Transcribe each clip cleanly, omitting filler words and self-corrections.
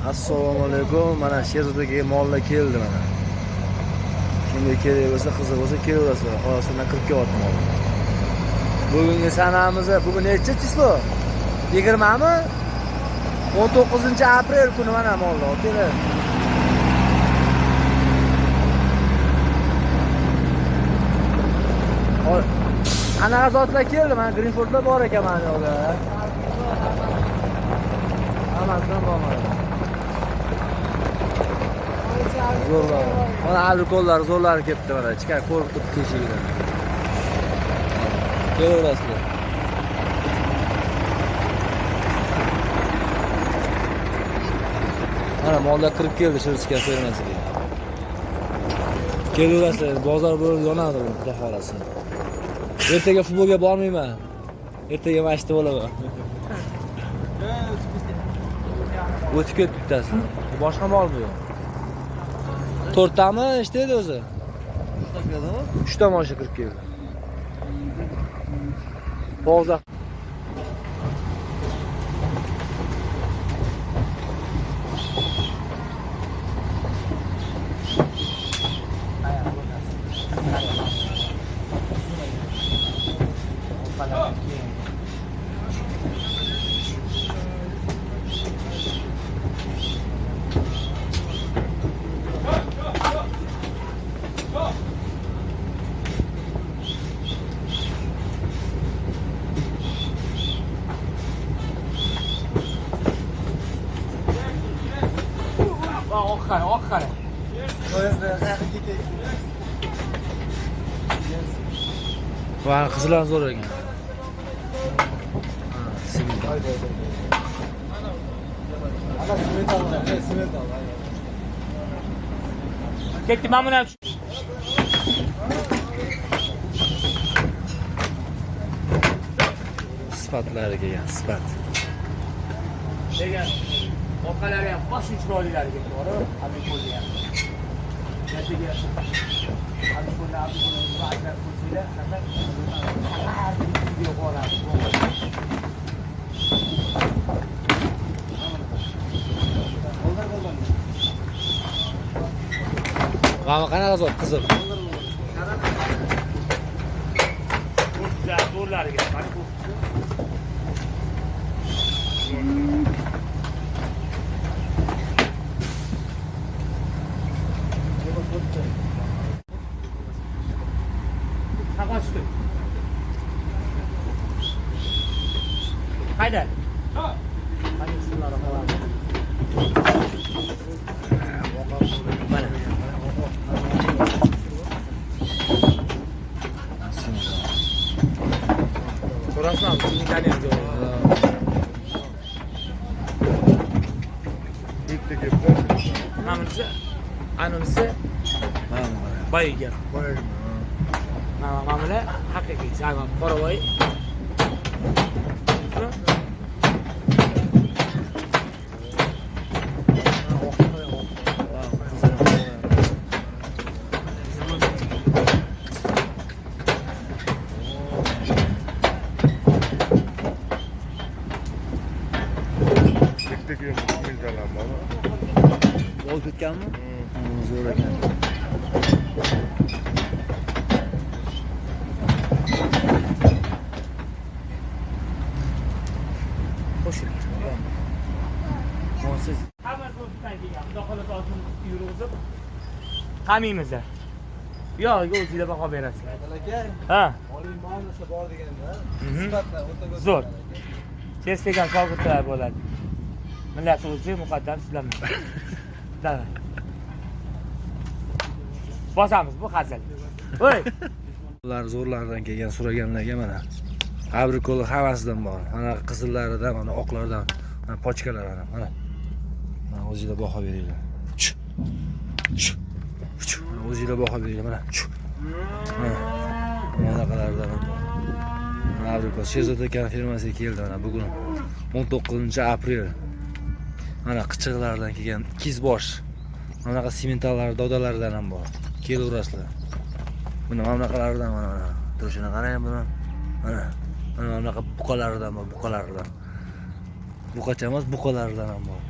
Assalomu alaykum. Mana Sherzodagi mollar keldi mana. Kimga kerak bo'lsa, qiziq bo'lsa kelaverasizlar. Xolosini kirib kelyapti mol. Bugungi sanamiz, bugun necha chislo? 20 mi? 19-aprel kuni mana mollar keladi. Qanaqa zotlar keldi? Mana Greenfordlar bor ekan mana yo'lda. Hammasidan bormadi. Zo'rlar. Mana alkollar zo'rlari ketdi mana. Chiqar qo'rqib keshigidan. Kelaverasizlar. Mana mollar kirib keldi Shirska fermasiga. Kelaverasizlar. Bozor bo'lib yonadi bu xudo xolasa. Ertaga futbolga bormayman. Ertaga mashta bo'laman. O'tib ketdi bittasi. Boshqa mol bu. 4 tami ishtaydi o'zi. 3 ta mosha kirib keldi. Bozor. Oqara. Va qizlar zo'r ekan. Ketdi mana buni. Sifatlari kelgan, sifat. Degan orqalari ham bosh chiroylilari ketdi, bor-ku, Abdul qo'lga ham. Natiga Abdul qo'lga va'da qilsanglar, faqat video qoladi. Mana qanaqa zot qiziq. Zo'rlariga, mana bu. Kaçtı. Haydi. Hadi bismillahirrahmanirrahim. Mana. So'rasam, sizning taniyam yo'q. Bitta gapda. Hamisi, anonsi. Bayga. Mana bular haqiqiy sagon qoravoy. Bittaki mildalar bor. Ol ketganmi? Zo'r ekan. Qamiymiz. Yo'q, o'zingizlar baho berasizlar. Aka, Ha. oliy muomala bor deganda, sifatlar o'ta ko'p. Zo'r. Chestegan shogirdlar bo'ladi. Millat o'zi muqaddam sizlarman. Davay. Bosamiz bu hazil. Voy. Ular zo'rlardan kelgan so'raganlarga mana abrikol havasidan bor. Mana qizillaridan, mana oqlardan, mana pochkalar mana. Mana o'zingizlar baho beringlar. Mana o'zingizlar baho beringlar mana. Mana qalardan. Mana abrikol Sherzod aka fermasiga keldi mana bugun 19-aprel. Mana qichiqlardan kelgan ikizbosh. Mana bunaqa sementallar, dodalaridan ham bor. Kelaverasizlar. Buni mana bunaqalardan mana turishini qarang buni. Mana bunaqa buqalaridan bor, buqalaridan. Buqacha emas, buqalaridan ham bor.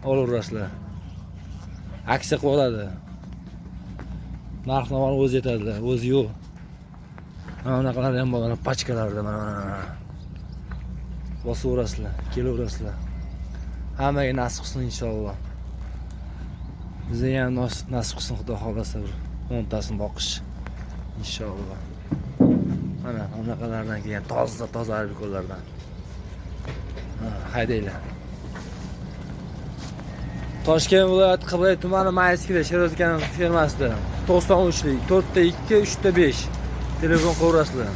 olaverasizlar. Aksiya qilib oladi. Narx-navoni o'zi yetadilar, o'zi yo'q. Mana bunaqalar ham bor, mana pachkalarda mana. Bosaverasizlar, kelaverasizlar. Hammaga nasib qilsin inshaalloh. Bizga ham nasib qilsin Xudo xolasa bir 10 tasini boqish inshaalloh. Mana bunaqalardan kelgan toza albikollardan. Haydaylar. Toshkent viloyati Qibray tumani Mayskilar Sherozgan fermasida 93lik 4 ta 2 3 ta 5 telefon qilaverasizlar.